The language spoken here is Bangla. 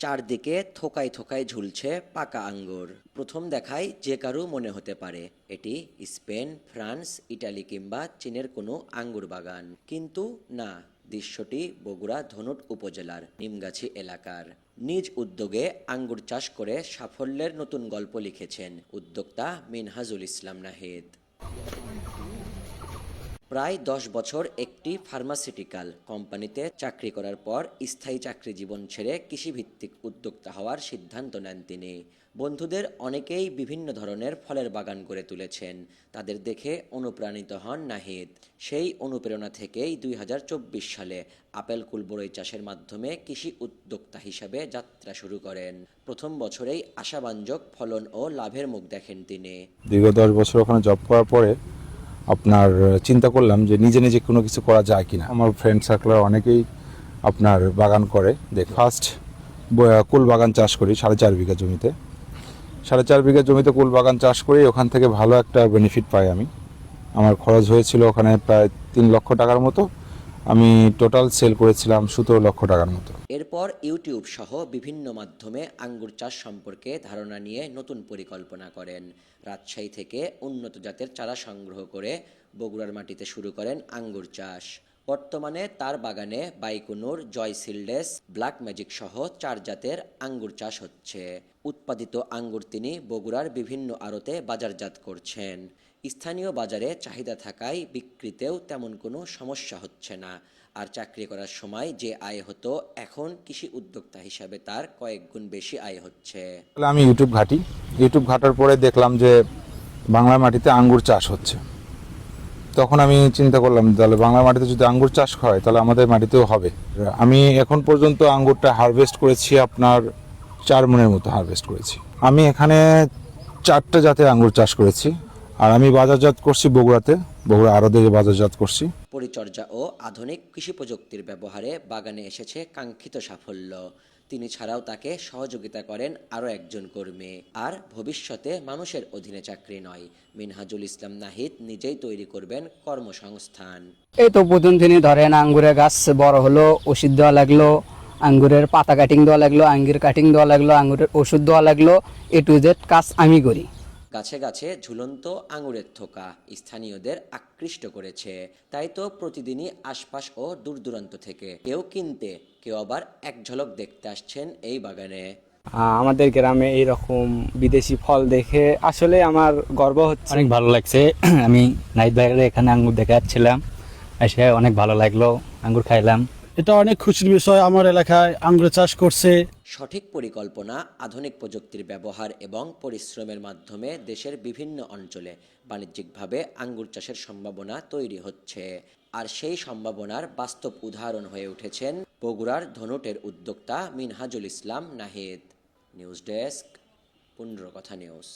চারদিকে থোকায় থোকায় ঝুলছে পাকা আঙ্গুর। প্রথম দেখায় যে কারো মনে হতে পারে এটি স্পেন, ফ্রান্স, ইটালি কিংবা চীনের কোনো আঙ্গুর বাগান। কিন্তু না, দৃশ্যটি বগুড়া ধনুট উপজেলার নিমগাছি এলাকার। নিজ উদ্যোগে আঙ্গুর চাষ করে সাফল্যের নতুন গল্প লিখেছেন উদ্যোক্তা মিনহাজুল ইসলাম নাহিদ। প্রায় 10 বছর একটি ফার্মাসিউটিক্যাল কোম্পানিতে চাকরি করার পর স্থায়ী চাকরি জীবন ছেড়ে কৃষিভিত্তিক উদ্যোক্তা হওয়ার সিদ্ধান্ত নেন তিনি। বন্ধুদের অনেকেই বিভিন্ন ধরনের ফলের বাগান গড়ে তুলেছেন। তাদের দেখে অনুপ্রাণিত হন নাহিদ। সেই অনুপ্রেরণা থেকেই 2024 সালে আপেল কুল বরই চাষের মাধ্যমে কৃষি উদ্যোক্তা হিসাবে যাত্রা শুরু করেন। প্রথম বছরেই আশাব্যঞ্জক ফলন ও লাভের মুখ দেখেন তিনি। দীর্ঘ 10 বছর ওখানে জব করার পরে আপনার চিন্তা করলাম যে নিজে নিজে কোনো কিছু করা যায় কিনা। আমার ফ্রেন্ড সার্কেলের অনেকেই আপনার বাগান করে। ফার্স্ট কুল বাগান চাষ করি 4.5 বিঘা জমিতে। 4.5 বিঘা জমিতে কুল বাগান চাষ করি, ওখান থেকে ভালো একটা বেনিফিট পাই আমি। আমার খরচ হয়েছিল ওখানে প্রায় 3 লক্ষ টাকার মতো। আমি টোটাল সেল করেছিলাম 17 লক্ষ টাকার মতো। এরপর ইউটিউব সহ বিভিন্ন মাধ্যমে আঙ্গুর চাষ সম্পর্কে ধারণা নিয়ে নতুন পরিকল্পনা করেন। রাজশাহী থেকে উন্নত জাতের চারা সংগ্রহ করে বগুড়ার মাটিতে শুরু করেন আঙ্গুর চাষ। বর্তমানে তার বাগানে বাইকুনুর, জয়সিলডেস, ব্ল্যাক ম্যাজিক সহ 4 জাতের আঙ্গুর চাষ হচ্ছে। উৎপাদিত আঙ্গুর তিনি বগুড়ার বিভিন্ন আড়তে বাজারজাত করছেন। স্থানীয় বাজারে চাহিদা থাকায় বিক্রিতেও তেমন কোনো সমস্যা হচ্ছে না। আর চাকরি করার সময় যে আয় হতো, এখন কৃষি উদ্যোক্তা হিসাবে তার কয়েক গুণ বেশি আয় হচ্ছে। আমি ইউটিউব ঘাঁটি। ইউটিউব ঘাটার পরে দেখলাম যে বাংলা মাটিতে আঙ্গুর চাষ হচ্ছে। তখন আমি চিন্তা করলাম তাহলে বাংলা মাটিতে যদি আঙ্গুর চাষ হয় তাহলে আমাদের মাটিতেও হবে। আমি এখন পর্যন্ত আঙ্গুরটা হারভেস্ট করেছি আপনার 4 মণের মতো হারভেস্ট করেছি। আমি এখানে 4টা জাতের আঙ্গুর চাষ করেছি। আর আমি বাজারজাত করছি বগুড়াতে, বগুড়া আড়তে বাজারজাত করছি। পরিচর্যা ও আধুনিক কৃষি প্রযুক্তির ব্যবহারে বাগানে এসেছে কাঙ্ক্ষিত সাফল্য। তিনি ছাড়াও তাকে সহযোগিতা করেন আরও একজন কর্মী। আর ভবিষ্যতে মানুষের অধীনে চাকরি নয়, মিনহাজুল ইসলাম নাহিদ নিজেই তৈরি করবেন কর্মসংস্থান। এই তো প্রথম দিনই ধরেন আঙ্গুরের গাছ বড় হলো, ওষুধ দেওয়া লাগলো, আঙ্গুরের পাতা কাটিং দেওয়া লাগলো, আঙ্গুর কাটিং দেওয়া লাগলো, আঙ্গুরের ওষুধ দেওয়া লাগলো। এ টু জেড কাজ আমি করি। গাছে গাছে ঝুলন্ত আঙুরের থোকা স্থানীয়দের আকৃষ্ট করেছে। তাই তো প্রতিদিনই আশপাশ ও দূর দূরান্ত থেকে কেউ কিনতে, কেউ আবার এক ঝলক দেখতে আসছেন এই বাগানে। আমাদের গ্রামে এইরকম বিদেশি ফল দেখে আসলে আমার গর্ব হচ্ছে, অনেক ভালো লাগছে। আমি নাইট বাইরে এখানে আঙ্গুর দেখে যাচ্ছিলাম, এসে অনেক ভালো লাগলো, আঙ্গুর খাইলাম। এটা অনেক খুশির বিষয়, আমার এলাকায় আঙ্গুর চাষ করছে। সঠিক পরিকল্পনা, আধুনিক প্রযুক্তির ব্যবহার এবং পরিশ্রমের মাধ্যমে দেশের বিভিন্ন অঞ্চলে বাণিজ্যিকভাবে আঙ্গুর চাষের সম্ভাবনা তৈরি হচ্ছে। আর সেই সম্ভাবনার বাস্তব উদাহরণ হয়ে উঠেছেন বগুড়ার ধনুটের উদ্যোক্তা মিনহাজুল ইসলাম নাহিদ। নিউজ ডেস্ক, 15 কথা নিউজ।